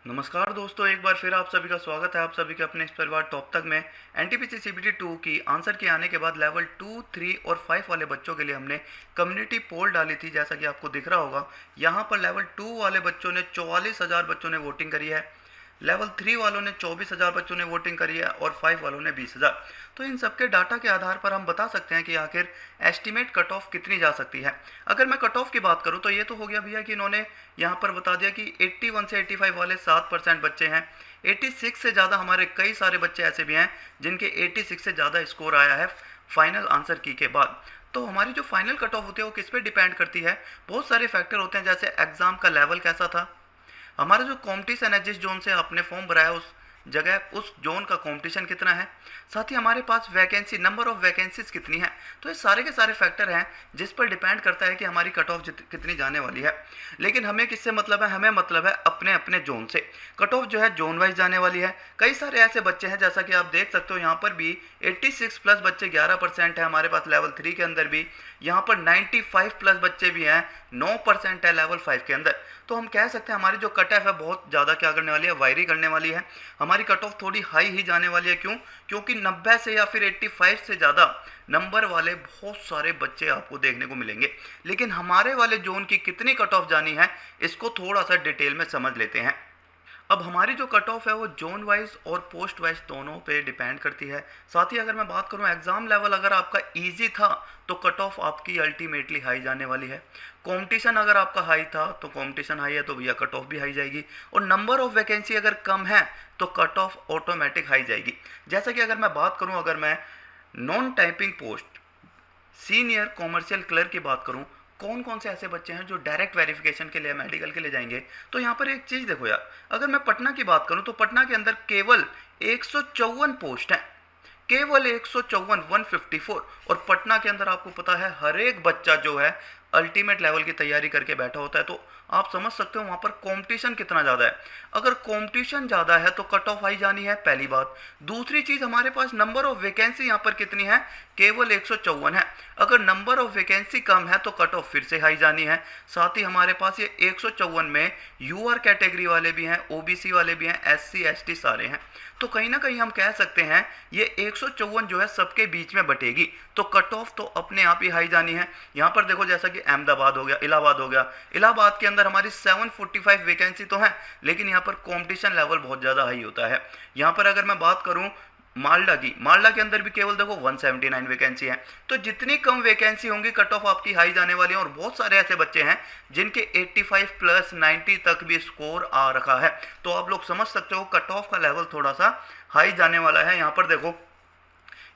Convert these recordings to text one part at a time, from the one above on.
नमस्कार दोस्तों, एक बार फिर आप सभी का स्वागत है आप सभी के अपने इस परिवार टॉप तक में। एनटीपीसी सीबीटी 2 की आंसर के आने के बाद लेवल 2, 3 और 5 वाले बच्चों के लिए हमने कम्युनिटी पोल डाली थी। जैसा कि आपको दिख रहा होगा, यहाँ पर लेवल 2 वाले बच्चों ने 44,000 बच्चों ने वोटिंग करी है, लेवल 3 वालों ने 24,000 बच्चों ने वोटिंग करी है और 5 वालों ने 20,000। तो इन सबके डाटा के आधार पर हम बता सकते हैं कि आखिर एस्टिमेट कट ऑफ कितनी जा सकती है। अगर मैं कट ऑफ की बात करूं तो ये तो हो गया भैया कि इन्होंने यहाँ पर बता दिया कि 81 से 85 वाले 7% बच्चे हैं। 86 से ज़्यादा हमारे कई सारे बच्चे ऐसे भी हैं जिनके 86 से ज़्यादा स्कोर आया है फाइनल आंसर की के बाद। तो हमारी जो फाइनल कट ऑफ होती है वो किस पे डिपेंड करती है, बहुत सारे फैक्टर होते हैं, जैसे एग्ज़ाम का लेवल कैसा था, हमारा जो कंपटीशन है, जिस जोन से आपने फॉर्म भराया उस जगह उस जोन का कंपटीशन कितना है, साथ ही हमारे पास वैकेंसी, नंबर ऑफ वैकेंसीज कितनी है। तो ये सारे के सारे फैक्टर हैं जिस पर डिपेंड करता है कि हमारी कट ऑफ कितनी जाने वाली है। लेकिन हमें किससे मतलब है, हमें मतलब है अपने अपने जोन से। कट ऑफ जो है जोन वाइज जाने वाली है। कई सारे ऐसे बच्चे हैं, जैसा कि आप देख सकते हो यहाँ पर भी 86 प्लस बच्चे 11% है हमारे पास लेवल 3 के अंदर भी। यहाँ पर 95 प्लस बच्चे भी हैं, 9% है लेवल 5 के अंदर। तो हम कह सकते हैं हमारी जो कट ऑफ है बहुत ज़्यादा क्या करने वाली है, वायरी करने वाली है। हमारी कट ऑफ थोड़ी हाई ही जाने वाली है। क्यों? क्योंकि 90 से या फिर 85 से ज़्यादा नंबर वाले बहुत सारे बच्चे आपको देखने को मिलेंगे। लेकिन हमारे वाले जोन की कितनी कट ऑफ जानी है, इसको थोड़ा सा डिटेल में समझ लेते हैं। अब हमारी जो कट ऑफ है वो जोन वाइज और पोस्ट वाइज दोनों पे डिपेंड करती है। साथ ही अगर मैं बात करूं, एग्जाम लेवल अगर आपका इजी था तो कट ऑफ आपकी अल्टीमेटली हाई जाने वाली है। कंपटीशन अगर आपका हाई था तो कंपटीशन हाई है तो भैया कट ऑफ भी हाई जाएगी। और नंबर ऑफ वैकेंसी अगर कम है तो कट ऑफ ऑटोमेटिक हाई जाएगी। जैसा कि अगर मैं बात करूँ, अगर मैं non typing post senior commercial clerk की बात करूं, कौन कौन से ऐसे बच्चे हैं जो डायरेक्ट वेरिफिकेशन के लिए, मेडिकल के लिए जाएंगे। तो यहाँ पर एक चीज़ देखो यार, अगर मैं पटना की बात करूं तो पटना के अंदर केवल 154 पोस्ट हैं, केवल 154, 154। और पटना के अंदर आपको पता है हर एक बच्चा जो है अल्टीमेट लेवल की तैयारी करके बैठा होता है। तो आप समझ सकते हो वहाँ पर कंपटीशन कितना ज़्यादा है। अगर कंपटीशन ज़्यादा है तो कट ऑफ हाई जानी है, पहली बात। दूसरी चीज़, हमारे पास नंबर ऑफ वैकेंसी यहाँ पर कितनी है, केवल 154 है। अगर नंबर ऑफ वैकेंसी कम है तो कट ऑफ फिर से हाई जानी है। साथ ही हमारे पास ये 154 में यूआर कैटेगरी वाले भी हैं, ओबीसी वाले भी हैं, एससी एसटी सारे हैं। तो कहीं ना कहीं हम कह सकते हैं ये 154 जो है सबके बीच में बटेगी। तो कट ऑफ तो अपने आप ही हाई जानी है। यहाँ पर देखो, जैसा कि अहमदाबाद हो गया, इलाहाबाद हो गया, इलाहाबाद के अंदर हमारी 745 वैकेंसी तो है, लेकिन यहाँ पर कंपटीशन लेवल बहुत ज़्यादा हाई होता है। यहाँ पर अगर मैं बात करूँ मालदा के अंदर भी केवल देखो 179 वैकेंसी है। तो जितनी कम वैकेंसी होंगी कट ऑफ आपकी हाई जाने वाली है। और बहुत सारे ऐसे बच्चे हैं जिनके 85 प्लस 90 तक भी स्कोर आ रखा है। तो आप लोग समझ सकते हो कट ऑफ का लेवल थोड़ा सा हाई जाने वाला है। यहाँ पर देखो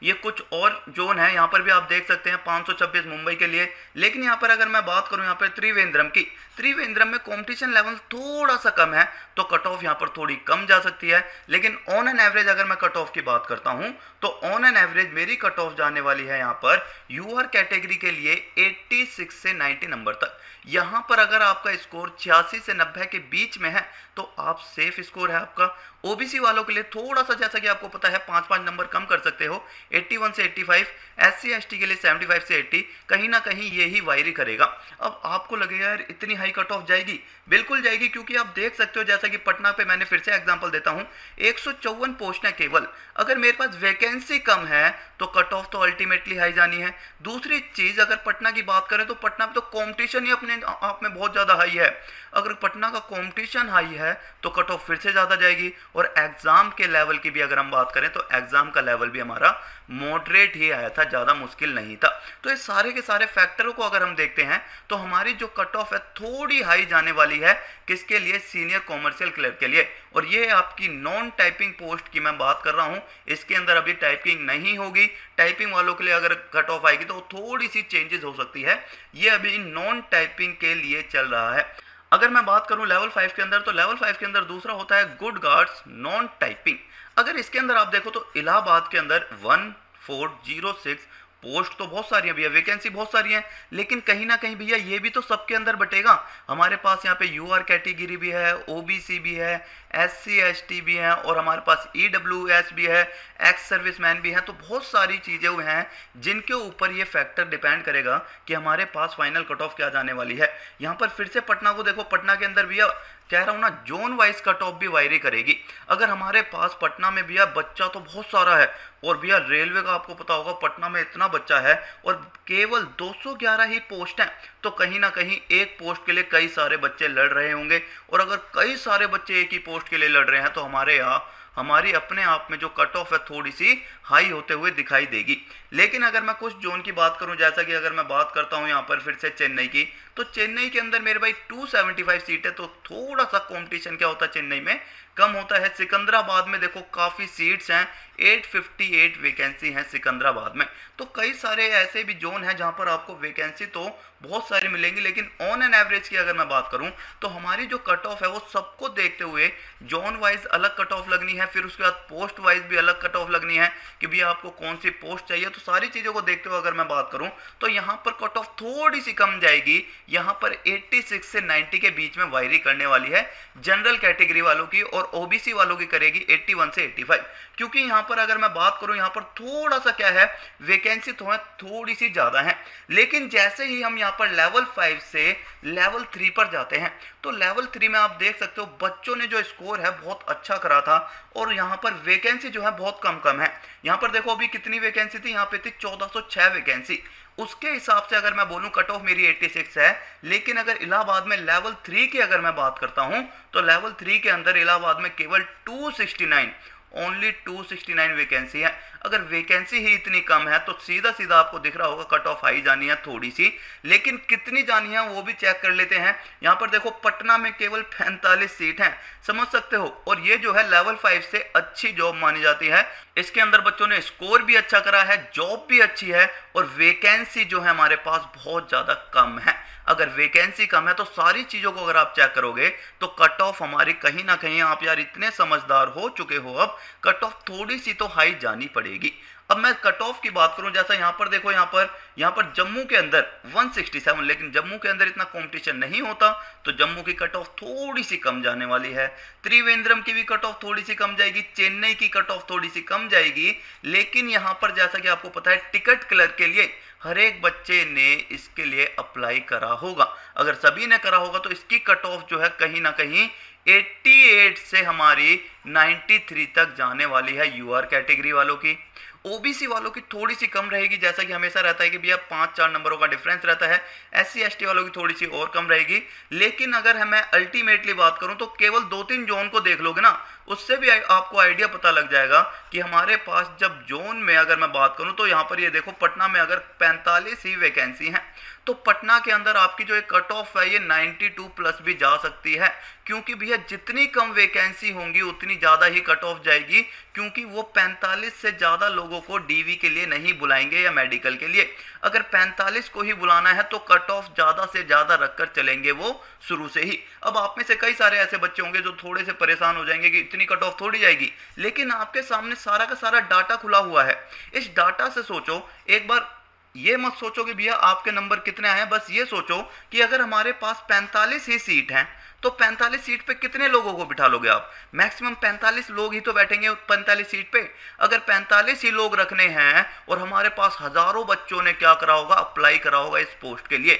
ये कुछ और जोन है, यहाँ पर भी आप देख सकते हैं 526 मुंबई के लिए। लेकिन यहाँ पर अगर मैं बात करूँ यहाँ पर त्रिवेंद्रम की, त्रिवेंद्रम में कंपटीशन लेवल थोड़ा सा कम है तो कट ऑफ यहाँ पर थोड़ी कम जा सकती है। लेकिन ऑन एन एवरेज अगर मैं कट ऑफ की बात करता हूँ तो ऑन एन एवरेज मेरी कट ऑफ जाने वाली है यहाँ पर यूआर कैटेगरी के लिए 86 से 90 नंबर तक। यहाँ पर अगर आपका स्कोर 86 से 90 के बीच में है तो आप सेफ स्कोर है आपका। ओबीसी वालों के लिए थोड़ा सा, जैसा कि आपको पता है, 5-5 नंबर कम कर सकते हो, 81 से 85। एससी एसटी के लिए 75 से 80, कहीं ना कहीं ये ही वायरी करेगा। अब आपको लगेगा यार इतनी हाई कट ऑफ जाएगी, बिल्कुल जाएगी, क्योंकि आप देख सकते हो जैसा कि पटना पे मैंने फिर से एग्जांपल देता हूं, 154 पोस्ट है केवल। अगर मेरे पास वैकेंसी कम है तो कट ऑफ तो अल्टीमेटली हाई जानी है। दूसरी चीज, अगर पटना की बात करें तो पटना में तो कॉम्पिटिशन ही अपने आप में बहुत ज्यादा हाई है। अगर पटना का कॉम्पिटिशन हाई है तो कट ऑफ फिर से ज्यादा जाएगी। और एग्जाम के लेवल की भी अगर हम बात करें तो एग्जाम का लेवल भी हमारा मॉडरेट ही आया था, ज़्यादा मुश्किल नहीं था। तो ये सारे के सारे फैक्टरों को अगर हम देखते हैं तो हमारी जो कट ऑफ है थोड़ी हाई जाने वाली है। किसके लिए? सीनियर कॉमर्शियल क्लर्क के लिए। और ये आपकी नॉन टाइपिंग पोस्ट की मैं बात कर रहा हूँ, इसके अंदर अभी टाइपिंग नहीं होगी। टाइपिंग वालों के लिए अगर कट ऑफ आएगी तो थोड़ी सी चेंजेस हो सकती है। ये अभी नॉन टाइपिंग के लिए चल रहा है। अगर मैं बात करूं लेवल 5 के अंदर, तो लेवल 5 के अंदर दूसरा होता है गुड गार्ड्स नॉन टाइपिंग। अगर इसके अंदर आप देखो तो इलाहाबाद के अंदर 1406 पोस्ट तो बहुत सारी है भैया, वैकेंसी बहुत सारी है, लेकिन कहीं ना कहीं भैया ये भी तो सबके अंदर बटेगा। हमारे पास यहाँ पे यूआर कैटेगरी भी है, ओबीसी भी है, एससी एसटी भी है, और हमारे पास ईडब्ल्यूएस भी है, एक्स सर्विसमैन भी है। तो बहुत सारी चीज़ें हैं जिनके ऊपर ये फैक्टर डिपेंड करेगा कि हमारे पास फाइनल कट ऑफ क्या जाने वाली है। यहाँ पर फिर से पटना को देखो, पटना के अंदर भैया कह रहा हूँ ना, जोन वाइज कट ऑफ भी वायरी करेगी। अगर हमारे पास पटना में भैया बच्चा तो बहुत सारा है, और भैया रेलवे का आपको पता होगा पटना में इतना बच्चा है और केवल 211 ही पोस्ट हैं, तो कहीं ना कहीं एक पोस्ट के लिए कई सारे बच्चे लड़ रहे होंगे। और अगर कई सारे बच्चे एक ही पोस्ट के लिए लड़ रहे हैं तो हमारे यहाँ हमारी अपने आप में जो कट ऑफ है थोड़ी सी हाई होते हुए दिखाई देगी। लेकिन अगर मैं कुछ जोन की बात करूं, जैसा कि अगर मैं बात करता हूं यहाँ पर फिर से चेन्नई की, तो चेन्नई के अंदर मेरे भाई 275 सीट है, तो थोड़ा सा कंपटीशन क्या होता है चेन्नई में, कम होता है। सिकंदराबाद में देखो काफ़ी सीट्स हैं, 858 वैकेंसी हैं सिकंदराबाद में। तो कई सारे ऐसे भी जोन हैं जहां पर आपको वैकेंसी तो बहुत सारी मिलेंगी, लेकिन ऑन एन एवरेज की अगर मैं बात करूं तो हमारी जो कट ऑफ है वो सबको देखते हुए जोन वाइज अलग कट ऑफ लगनी है, फिर उसके बाद पोस्ट वाइज भी अलग कट ऑफ लगनी है कि भैया आपको कौन सी पोस्ट चाहिए। तो सारी चीज़ों को देखते हुए अगर मैं बात करूं तो यहाँ पर कट ऑफ थोड़ी सी कम जाएगी, यहाँ पर 86 से 90 के बीच में वायरी करने वाली है जनरल कैटेगरी वालों की, और ओबीसी वालों की करेगी 81 से 85। क्योंकि यहाँ पर अगर मैं बात करूं यहाँ पर थोड़ा सा क्या है, वैकेंसी थोड़ी सी ज़्यादा है। लेकिन जैसे ही हम यहाँ पर लेवल 5 से लेवल 3 पर जाते हैं तो लेवल 3 में आप देख सकते हो बच्चों ने जो स्कोर है बहुत अच्छा करा था, और यहाँ पर वैकेंसी जो है बहुत कम है। यहाँ पर देखो अभी कितनी वैकेंसी थी, यहाँ पे थी 1406 वैकेंसी। उसके हिसाब से अगर मैं बोलूं कट ऑफ मेरी 86 है। लेकिन अगर इलाहाबाद में लेवल 3 की अगर मैं बात करता हूं तो लेवल 3 के अंदर इलाहाबाद में केवल 269, ओनली 269 वैकेंसी है। अगर वैकेंसी ही इतनी कम है तो सीधा सीधा आपको दिख रहा होगा कट ऑफ हाई जानी है थोड़ी सी, लेकिन कितनी जानी है वो भी चेक कर लेते हैं। यहाँ पर देखो पटना में केवल 45 सीट हैं, समझ सकते हो, और ये जो है लेवल 5 से अच्छी जॉब मानी जाती है। इसके अंदर बच्चों ने स्कोर भी अच्छा करा है, जॉब भी अच्छी है, और वैकेंसी जो है हमारे पास बहुत ज़्यादा कम है। अगर वैकेंसी कम है तो सारी चीज़ों को अगर आप चेक करोगे तो कट ऑफ हमारी कहीं ना कहीं, आप यार इतने समझदार हो चुके हो, अब कट ऑफ थोड़ी सी तो हाई जानी पड़ेगी। अब मैं कट ऑफ की बात करूं, जैसा यहाँ पर देखो, यहाँ पर जम्मू के अंदर 167, लेकिन जम्मू के अंदर इतना कंपटीशन नहीं होता तो जम्मू की कट ऑफ थोड़ी सी कम जाने वाली है। त्रिवेंद्रम की भी कट ऑफ थोड़ी सी कम जाएगी, चेन्नई की कट ऑफ थोड़ी सी कम जाएगी। लेकिन यहाँ पर जैसा कि आपको पता है टिकट क्लर्क के लिए हर एक बच्चे ने इसके लिए अप्लाई करा होगा। अगर सभी ने करा होगा तो इसकी कट ऑफ जो है कहीं ना कहीं 88 से हमारी 93 तक जाने वाली है यूआर कैटेगरी वालों की। ओबीसी वालों की थोड़ी सी कम रहेगी, जैसा कि हमेशा रहता है कि भैया 5-4 नंबरों का डिफरेंस रहता है। एससी एसटी वालों की थोड़ी सी और कम रहेगी। लेकिन अगर मैं अल्टीमेटली बात करूं तो केवल 2-3 जोन को देख लोगे ना, उससे भी आपको आइडिया पता लग जाएगा कि हमारे पास जब जोन में अगर मैं बात करूं तो यहाँ पर ये देखो पटना में अगर 45 ही वैकेंसी हैं तो पटना के अंदर आपकी जो एक कट ऑफ है ये 92 प्लस भी जा सकती है। क्योंकि भैया जितनी कम वैकेंसी होंगी उतनी ज़्यादा ही कट ऑफ जाएगी, क्योंकि वो 45 से ज़्यादा लोगों को डीवी के लिए नहीं बुलाएंगे या मेडिकल के लिए। अगर 45 को ही बुलाना है तो कट ऑफ ज़्यादा से ज़्यादा रखकर चलेंगे वो शुरू से ही। अब आप में से कई सारे ऐसे बच्चे होंगे जो थोड़े से परेशान हो जाएंगे कि इतनी कट ऑफ थोड़ी जाएगी, लेकिन आपके सामने सारा का सारा डाटा खुला हुआ है। इस डाटा से सोचो, एक बार ये मत सोचो कि भैया आपके नंबर कितने आए हैं, बस ये सोचो कि अगर हमारे पास 45 ही सीट हैं तो 45 सीट पे कितने लोगों को बिठा लोगे आप? मैक्सिमम 45 लोग ही तो बैठेंगे 45 सीट पे। अगर 45 ही लोग रखने हैं और हमारे पास हजारों बच्चों ने क्या करा होगा, अप्लाई करा होगा इस पोस्ट के लिए,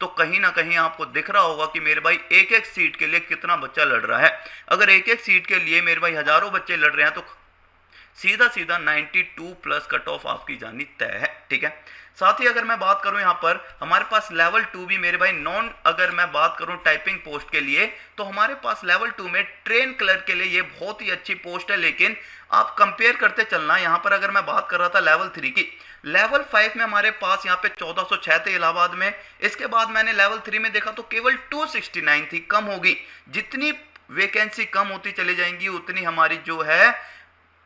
तो कहीं ना कहीं आपको दिख रहा होगा कि मेरे भाई एक एक सीट के लिए कितना बच्चा लड़ रहा है। अगर एक एक सीट के लिए मेरे भाई हजारों बच्चे लड़ रहे हैं तो सीधा सीधा 92 प्लस कट ऑफ आपकी जानी तय है। ठीक है, साथ ही अगर मैं बात करूं यहाँ पर हमारे पास लेवल 2 भी मेरे भाई नॉन, अगर मैं बात करूं टाइपिंग पोस्ट के लिए तो हमारे पास लेवल 2 में ट्रेन क्लर्क के लिए ये बहुत ही अच्छी पोस्ट है। लेकिन आप कंपेयर करते चलना, यहाँ पर अगर मैं बात कर रहा था लेवल 3 की, लेवल 5 में हमारे पास यहाँ पे 1406 थे इलाहाबाद में। इसके बाद मैंने लेवल 3 में देखा तो केवल 269 थी, कम होगी। जितनी वैकेंसी कम होती चली जाएंगी उतनी हमारी जो है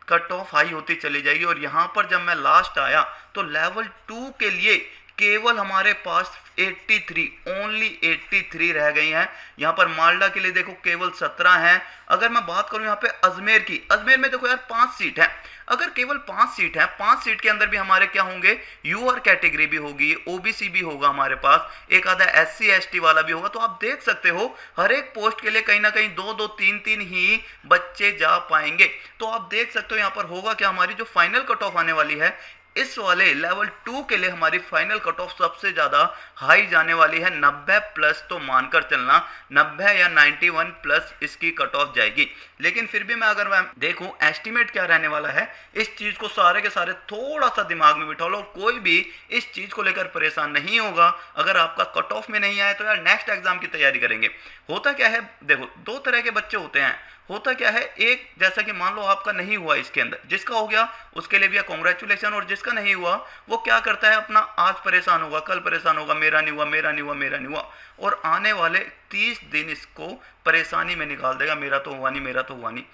कट ऑफ हाई होती चली जाएगी। और यहाँ पर जब मैं लास्ट आया तो लेवल 2 के लिए केवल हमारे पास 83, ओनली 83 रह गई हैं। यहाँ पर मालदा के लिए देखो केवल 17 हैं। अगर मैं बात करूँ यहाँ पे अजमेर की, अजमेर में देखो यार 5 सीट है। अगर केवल 5 सीट है, 5 सीट के अंदर भी हमारे क्या होंगे, यूआर कैटेगरी भी होगी, ओबीसी भी होगा हमारे पास, एक आधा एससी एसटी वाला भी होगा। तो आप देख सकते हो हर एक पोस्ट के लिए कहीं ना कहीं 2-2, 3-3 ही बच्चे जा पाएंगे। तो आप देख सकते हो यहाँ पर होगा क्या, हमारी जो फाइनल कट ऑफ आने वाली है इस वाले लेवल 2 के लिए हमारी फाइनल कट ऑफ सबसे ज़्यादा हाई जाने वाली है 90 प्लस, तो मानकर चलना 90 या 91 प्लस इसकी कट ऑफ जाएगी। लेकिन फिर भी अगर मैं देखूं एस्टिमेट क्या रहने वाला है, इस चीज़ को सारे के सारे थोड़ा सा दिमाग में बिठा लो, कोई भी इस चीज़ को लेकर परेशान नहीं होगा। अगर आपका कट ऑफ में नहीं आए तो यार नेक्स्ट एग्जाम की तैयारी करेंगे। होता क्या है, देखो दो तरह के बच्चे होते हैं। होता क्या है, एक जैसा कि मान लो आपका नहीं हुआ इसके अंदर, जिसका हो गया उसके लिए भी कॉन्ग्रेचुलेशन, और जिसका नहीं हुआ वो क्या करता है, अपना आज परेशान होगा, कल परेशान होगा, मेरा नहीं हुआ, मेरा नहीं हुआ, मेरा नहीं हुआ, और आने वाले 30 दिन इसको परेशानी में निकाल देगा, मेरा तो हुआ नहीं, मेरा तो हुआ नहीं।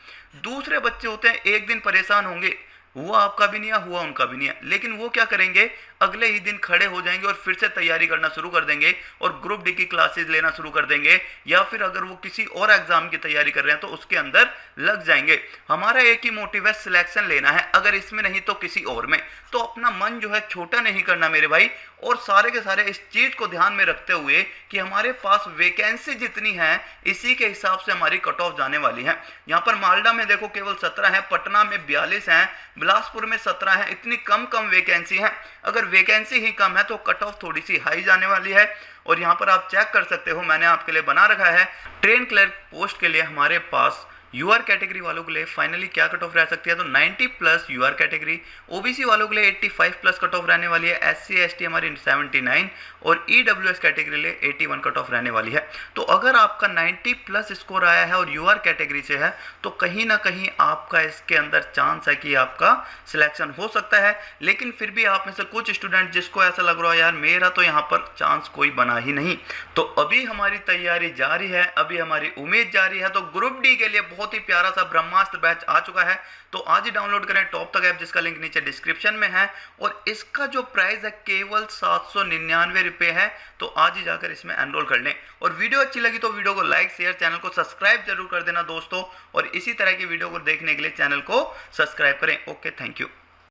दूसरे बच्चे होते हैं एक दिन परेशान होंगे, हुआ आपका भी नहीं है, हुआ उनका भी नहीं है, लेकिन वो क्या करेंगे, अगले ही दिन खड़े हो जाएंगे और फिर से तैयारी करना शुरू कर देंगे और ग्रुप डी की क्लासेस लेना शुरू कर देंगे, या फिर अगर वो किसी और एग्जाम की तैयारी कर रहे हैं तो उसके अंदर लग जाएंगे। हमारा एक ही मोटिव है, सिलेक्शन लेना है, अगर इसमें नहीं तो किसी और में। तो अपना मन जो है छोटा नहीं करना मेरे भाई, और सारे के सारे इस चीज को ध्यान में रखते हुए कि हमारे पास वैकेंसी जितनी है इसी के हिसाब से हमारी कट ऑफ जाने वाली है। यहाँ पर मालदा में देखो केवल 17 है, पटना में 42 है, बिलासपुर में 17 है, इतनी कम वैकेंसी है। अगर वैकेंसी ही कम है तो कट ऑफ थोड़ी सी हाई जाने वाली है। और यहाँ पर आप चेक कर सकते हो, मैंने आपके लिए बना रखा है ट्रेन क्लर्क पोस्ट के लिए हमारे पास यूआर कैटेगरी वालों के लिए फाइनली क्या कट ऑफ रह सकती है, तो 90 प्लस यूआर कैटेगरी, ओबीसी वालों के लिए 85 प्लस कट ऑफ रहने वाली है, एससी एसटी हमारी 79 और ईडब्ल्यूएस कैटेगरी लिए 81 कट ऑफ रहने वाली है। तो अगर आपका 90 प्लस स्कोर आया है और यूआर कैटेगरी से है तो कहीं ना कहीं आपका इसके अंदर चांस है कि आपका सिलेक्शन हो सकता है। लेकिन फिर भी आप में से कुछ स्टूडेंट जिसको ऐसा लग रहा है यार मेरा तो यहाँ पर चांस कोई बना ही नहीं, तो अभी हमारी तैयारी जारी है, अभी हमारी उम्मीद जारी है। तो ग्रुप डी के लिए बहुत ही प्यारा सा ब्रह्मास्त्र बैच आ चुका है, तो आज ही डाउनलोड करें टॉप तक ऐप, जिसका लिंक नीचे डिस्क्रिप्शन में है। और इसका जो प्राइस है केवल 799 रुपये है, तो आज ही जाकर इसमें एनरोल कर लें। और वीडियो अच्छी लगी तो वीडियो को लाइक शेयर, चैनल को सब्सक्राइब जरूर कर देना दोस्तों, और इसी तरह की वीडियो को देखने के लिए चैनल को सब्सक्राइब करें। Okay, thank you.